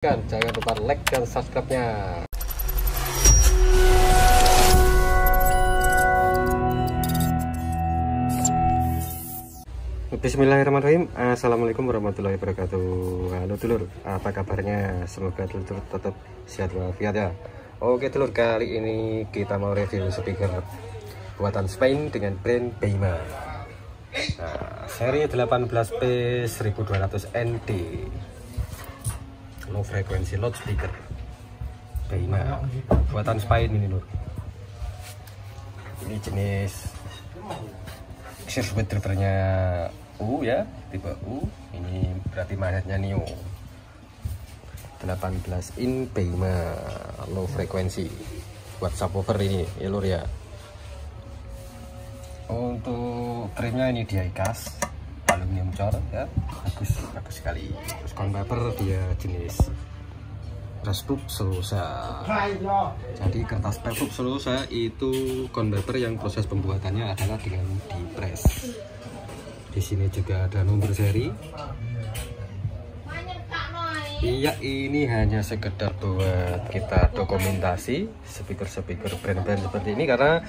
Jangan lupa like dan subscribe-nya. Bismillahirrahmanirrahim. Assalamualaikum warahmatullahi wabarakatuh. Halo dulur, apa kabarnya? Semoga dulur tetap sehat walafiat ya. Oke dulur, kali ini kita mau review speaker buatan Spain dengan brand Beima. Nah, seri 18P 1200 ND, low frequency loudspeaker Beima buatan Spain ini lur. Ini jenis drivernya U ya, tipe U. Ini berarti magnetnya Neo 18 in Beima low frequency buat subwoofer ini ya lur ya. Untuk trimnya ini diecast aluminium cor ya, bagus sekali. Terus converter dia jenis Pressproof selulosa. Jadi kertas Pressproof selulosa itu converter yang proses pembuatannya adalah dengan dipres. Di sini juga ada nomor seri. Iya, ini hanya sekedar buat kita dokumentasi speaker brand-brand seperti ini, karena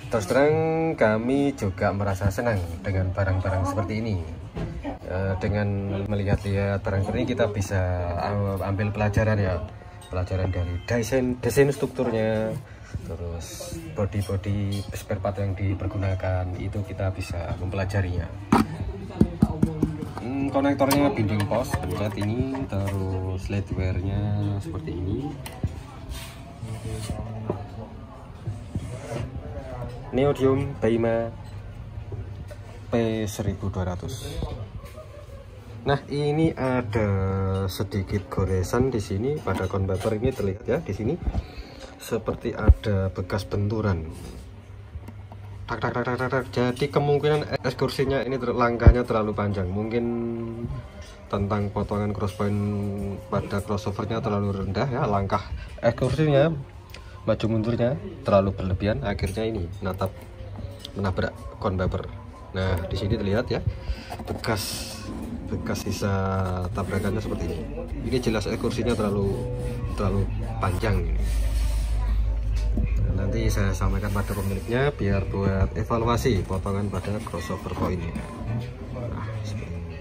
terus terang kami juga merasa senang dengan barang-barang seperti ini. Dengan melihat-lihat barang seperti ini kita bisa ambil pelajaran ya, pelajaran dari desain strukturnya, terus body spare part yang dipergunakan, itu kita bisa mempelajarinya. Konektornya binding pos pencet ini, terus ledware-nya seperti ini. Neodymium Beima P1200. Nah, ini ada sedikit goresan di sini pada converter ini, terlihat ya di sini seperti ada bekas benturan. Tak. Jadi kemungkinan ekskursinya ini langkahnya terlalu panjang. Mungkin tentang potongan crosspoint pada crossovernya terlalu rendah ya, langkah ekskursinya maju mundurnya terlalu berlebihan, akhirnya ini menabrak converter. Nah, di sini terlihat ya bekas sisa tabrakannya seperti ini. Ini jelas ekskursinya terlalu panjang ini. Nanti saya sampaikan pada pemiliknya biar buat evaluasi potongan pada crossover point ini. Nah, seperti ini.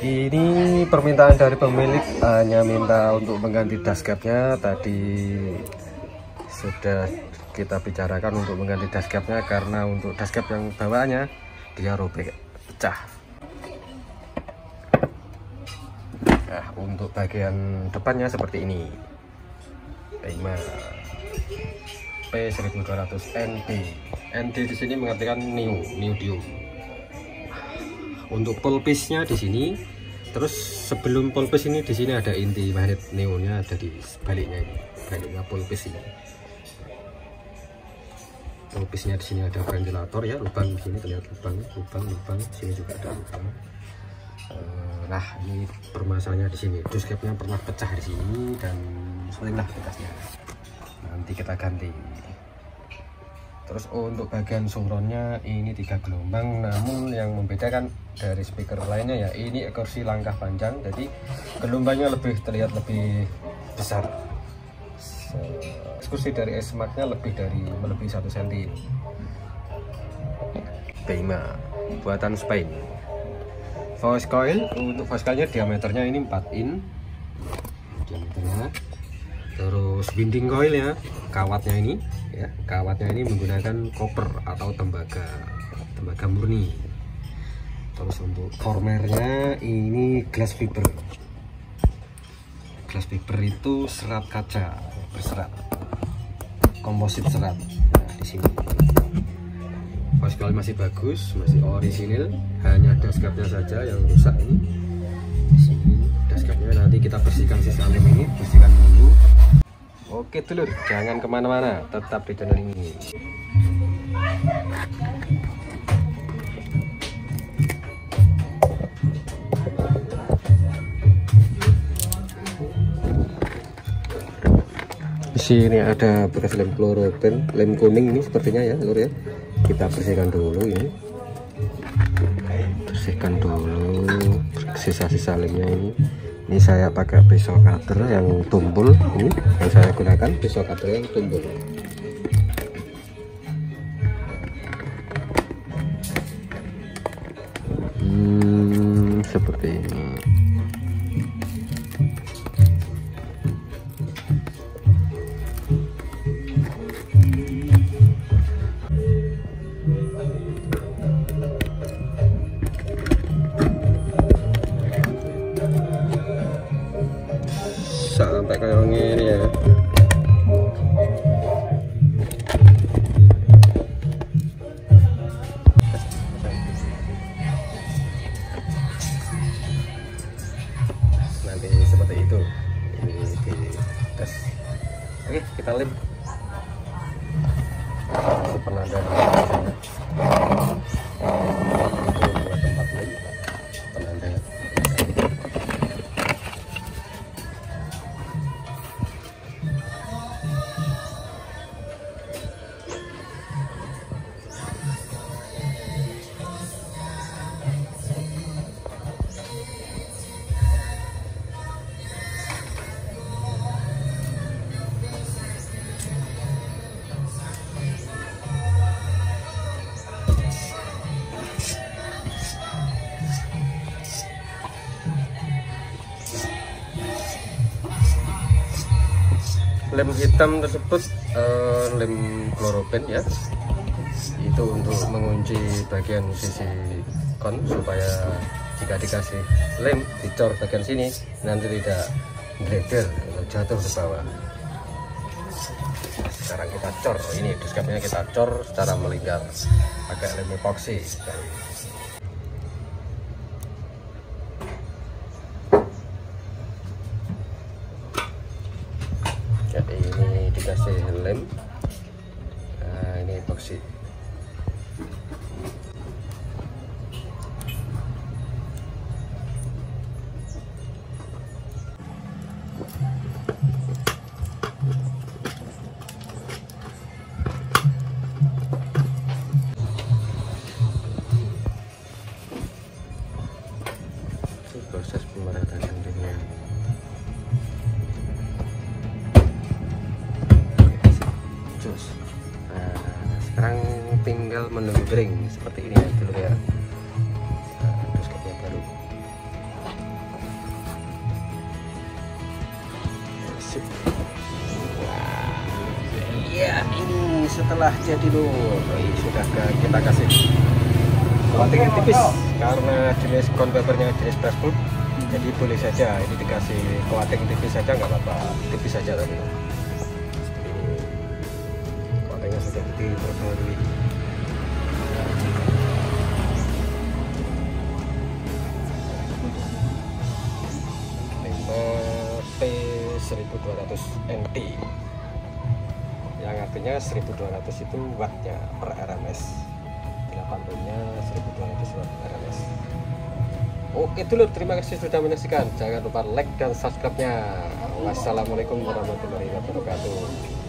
Ini permintaan dari pemilik, hanya minta untuk mengganti dashcapnya. Tadi sudah kita bicarakan untuk mengganti dashcapnya karena untuk dashcap yang bawaannya dia robek, pecah. Nah, untuk bagian depannya seperti ini. Beima P1200 ND. ND di sini mengartikan Neodymium. Untuk pulpisnya di sini, terus sebelum pulpis ini di sini ada inti magnet neonnya, ada di sebaliknya ini, baliknya pulpis ini. Pulpisnya di sini ada ventilator ya, lubang di sini terlihat lubang, sini juga ada lubang. Nah, ini permasalahannya di sini, dashcapnya pernah pecah di sini dan sepertilah bekasnya. Nanti kita ganti. Terus untuk bagian surroundnya ini 3 gelombang, namun yang membedakan dari speaker lainnya ya ini ekskursi langkah panjang, jadi gelombangnya terlihat lebih besar. Ekskursi dari S-Max-nya melebihi 1 cm. Beima buatan Spain. Voice coil, untuk voice coilnya diameternya ini 4 in diameternya. Terus winding coil ya, kawatnya ini menggunakan copper atau tembaga murni. Terus untuk formernya ini glass fiber itu serat kaca berserat, komposit serat. Nah, di sini voice coil masih bagus, masih orisinil, hanya dashcapnya saja yang rusak ini. Di sini dashcapnya nanti kita bersihkan sisa lem ini, bersihkan dulu. Oke dulur, jangan kemana-mana, tetap di channel ini. Di sini ada bekas lem kloropen, lem kuning ini sepertinya ya lur ya. Kita bersihkan dulu ini. Bersihkan dulu sisa-sisa lemnya ini. Ini saya pakai pisau cutter yang tumpul, ini yang saya gunakan pisau cutter yang tumpul. Seperti ini. Sampai kayak gini ya. Nanti seperti itu. Ini di tes. Oke, kita lem. Penanda di sana. Buat tempat lem. Penanda. Lem hitam tersebut lem kloropen ya, itu untuk mengunci bagian sisi kon supaya jika dikasih lem dicor bagian sini nanti tidak bleber atau jatuh ke bawah. Sekarang kita cor, ini diskapnya kita cor secara melingkar pakai lem epoxy. Jadi ini dikasih lem, nah ini epoxy. Itu proses pemerataan dengan sekarang tinggal menunggu kering seperti ini ya dulu ya. Terus kayak baru sip. Iya, ini setelah jadi loh, sudah kita kasih coating tipis karena jenis cone papernya jenis brushwood, jadi boleh saja ini dikasih coating tipis saja nggak apa-apa, tipis saja tadi. Sudah diperbarui. P1200 NT yang artinya 1200 itu wattnya per RMS, 8 ohmnya 1200 watt RMS. Oke dulu, terima kasih sudah menyaksikan, jangan lupa like dan subscribe nya. Wassalamualaikum warahmatullahi wabarakatuh.